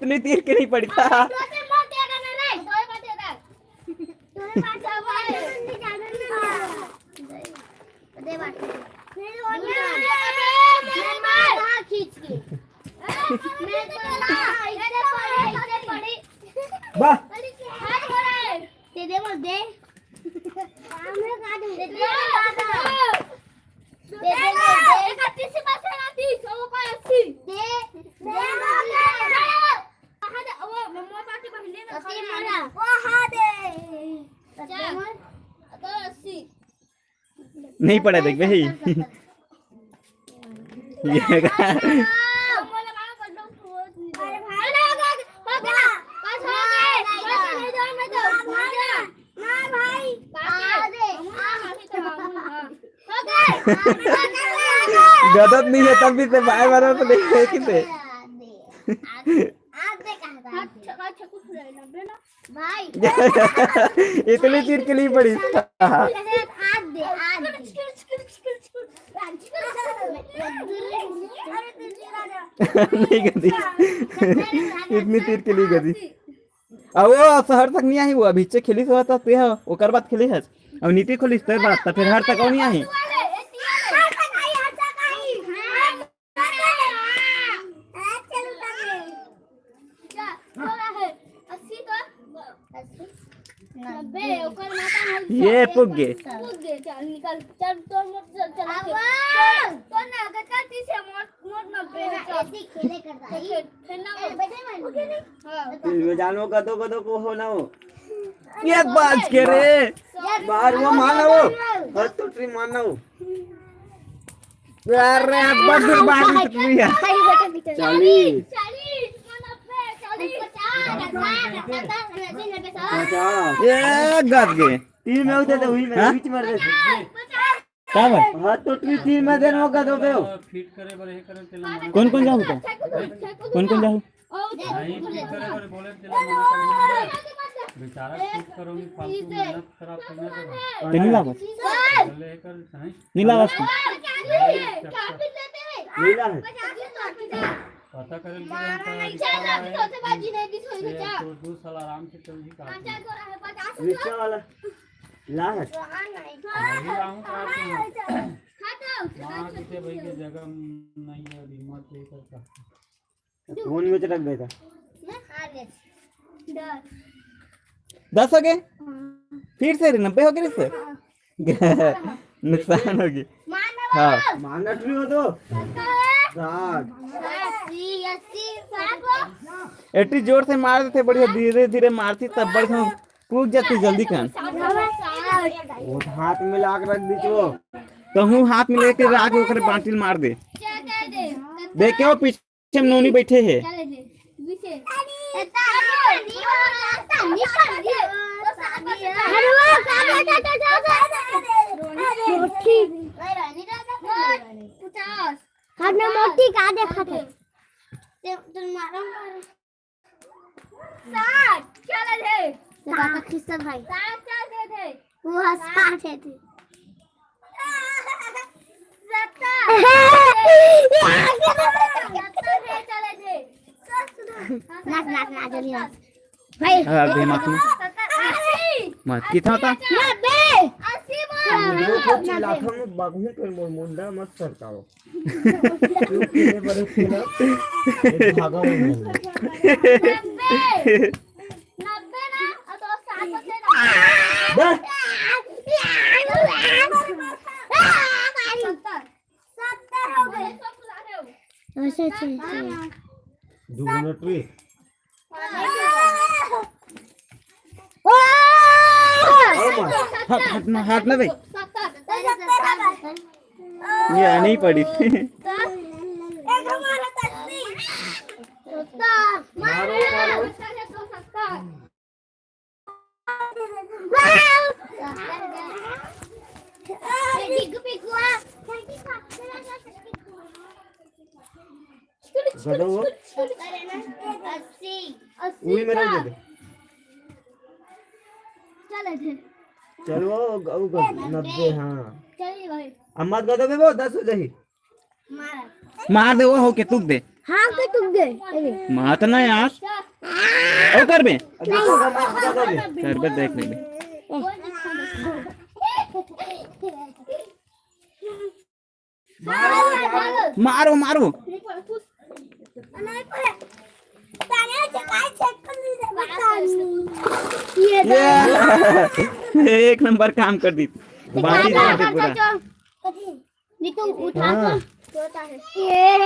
इतनी तीर के नहीं पड़ी था। नहीं पड़ा देख भाई। गदत नहीं है तब भी से बाय मारो तो नहीं किसे भाई इतनी तीर के लिए पड़ी। नहीं गदी इतनी तीर के लिए गदी। अब वो शहर तक नहीं आई, वो अभी से खेली हुआ था ते ओकर बाद खेली है। अब नीति खोली तो बात तो फिर हर तक नहीं आई। ये पुग गए चल निकल चल तो चला तो ना अगर करती से मोट ना ऐसे खेले करता है फिर ना बैठे नहीं हां जानो कदो को हो ना हो ये बाज के रे बाहर वो मारना वो हर तो ट्री मारना हो अरे अब दूर बाहर निकल गया 40 ये गद गए तीन में होते तो हुई मैं बीच मार दे क्या बात हां तो ट्री तीन में देन होगा दो पे फिट करे पर हे करे चला कौन जाऊ तो कौन जाऊ नहीं फिट करे पर बोले चला बेचारा फिट करोगी फालतू मेहनत खराब करना तो नहीं लावा बोले कर नहीं लावा नहीं ला पता करे तो 2 साल आराम से चल जी का रिक्शा वाला ला है किसे भाई के जगह नहीं है हिम्मत नहीं करता फोन में रख देता 10 हो गए फिर से 90 हो गए इससे नुकसान होगी। हाँ मानना नहीं हो तो 80 जोर से मारते थे बढ़िया धीरे धीरे मारती तब बढ़िया कूद जाती जल्दी कान वो हाथ में लाग रख दी तो हूँ हाथ में लेके आके ओकरे बांटिल मार दे देखे वो पीछे में नोनी बैठे है हमने मोटी का देखा थे तुम मारो 60 चले थे काका किस्सा भाई 60 चलते थे वो हंसते थे 70 चले थे नाच जल्दी नाच भाई अबे मत कितना था 90 80 लाखों में बाबू के मुंडा मत करता हो ये बड़े खेला भागा हो 90 ना तो 60 होते ना बस 70 हो गए अच्छा दुगुना ट्री हाथ ना भाई ये नहीं पड़ी चलो 90 हाँ अम्मा गदो में वो 10 हो जाही मार दे वो हो के तुक दे हाँ के तुम दे मात ना यार ओ कर बे कर बे देख ले मारो मारो एक नंबर काम कर दी बाकी पूरा तुम उठा ये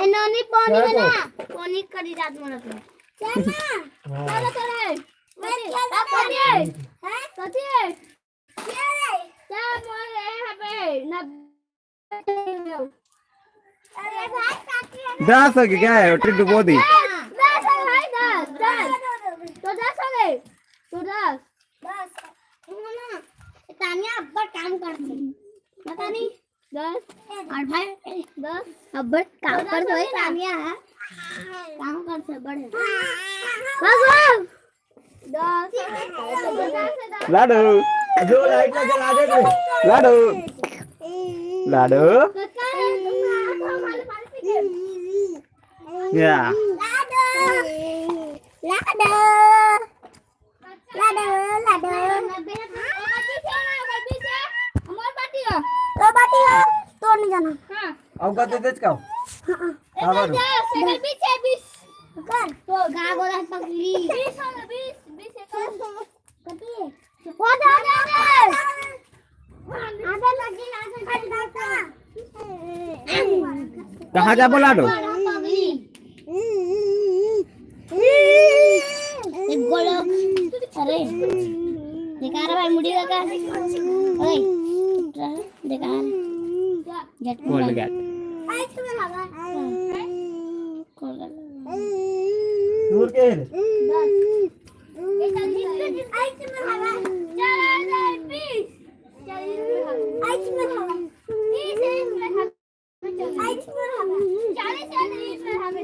नोनी पानी में ना पानी करी रात में रख चलना चलो चलो मैं क्या पानी है कथि है क्या रे जा मोरे यहां पे ना अरे भाई काटी 10 हो गया क्या है ट्रिक डुबो दी 10 है भाई 10 तो 10 हो गए तो 10 ना तानिया अब्बा काम करते पता नहीं 10 और भाई 10 अब्बा काम कर दो तानिया काम करते बड़े बाबू 10 लाडो जो लाइट ना जला दे लाडो लाडो या लाडो तो नहीं जाना अब का तेज का हां पीछे 20 कर तो गा गोला पकड़ी 20 कती वो दे आधा लगी कहां जा बोला दो एक गोलो अरे देखा रे भाई मुड़ी का ओए देखा गेट बोल गया आई तुम्हें लगा कॉल कर दूर के एक आई तुम्हें लगा चल प्लीज आई तुम्हें लगा प्लीज आई तुम्हें लगा 40 में हमें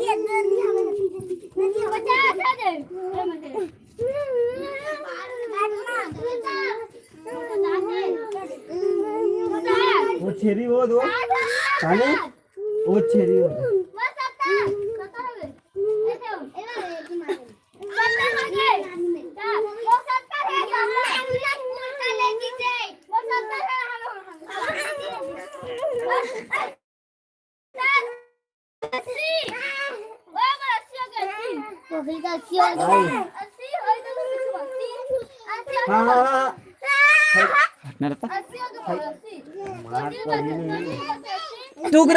ये नहीं हमें नहीं बचा दे वो छेरी वो दो खाने वो छेरी वो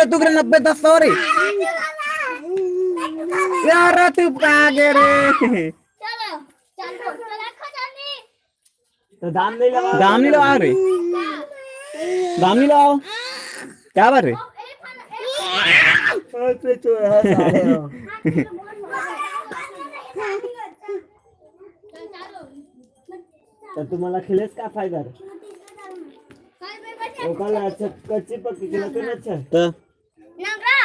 टुकड़े 90 10 सॉरी यार तू कागे रे चलो चलो रखो जल्दी तो दाम नहीं लगाओ रे दाम नहीं लगाओ क्या बात रे तर तुम्हाला खेळेस का फायदा रे ओकाला अच्छा कच्ची पक्की केला तर अच्छा तर नंगरा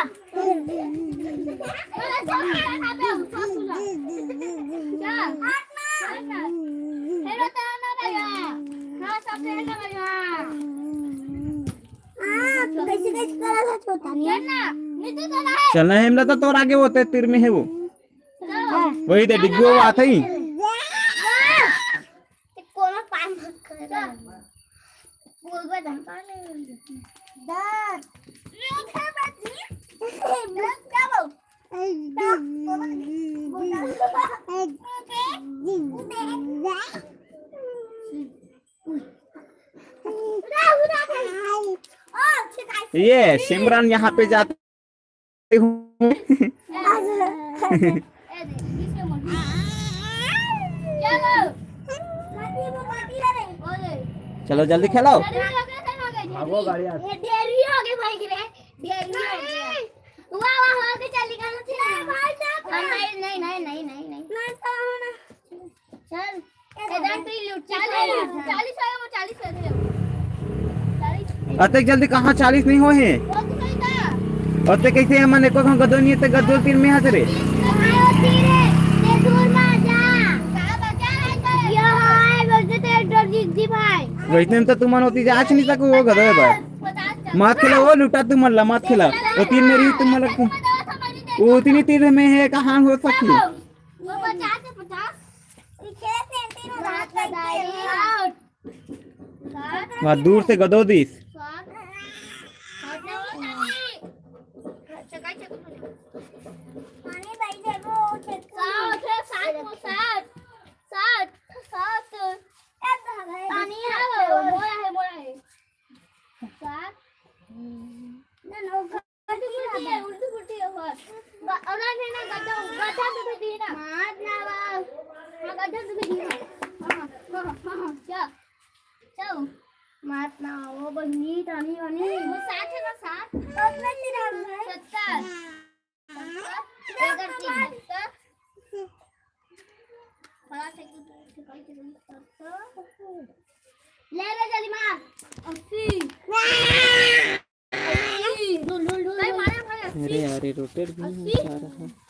चलना हेमला तो तोर आगे होते तीर में है वो वही दे डिग्गो आते ही कोनो पान बोलबे धन पाले दर लेके बाजी जाओ ये सिमरन यहाँ पे जाते हूँ चलो जल्दी खेलाओ भागो गाड़ी आ देरी हो गई भाई रे देरी हो गई वाह वाह हो गई चल निकालो थी नहीं नहीं नहीं नहीं नहीं चल इधर पे लूट 40 आया वो 40 दे अतक जल्दी कहाँ 40 नहीं हो है अतक कैसे हमने को गदो नहीं है गदो तीन में हाथ रे वैसे तो तुम होती आज नहीं तक वो गदो है मात खेला वो लुटा तुम मल्ला मात खेला वो तीन मेरी तुम मला वो तीन तीन में है कहाँ हो सकती वो 50 से 50 वहाँ दूर से गदो दीस मात ना वो बनी तानी बनी वो 60 है ना 60 अपने निराल है 70 इधर 3 बड़ा से ले ले जल्दी मार 80 भाई मारे 80 अरे यार ये रोटेट भी नहीं हो रहा है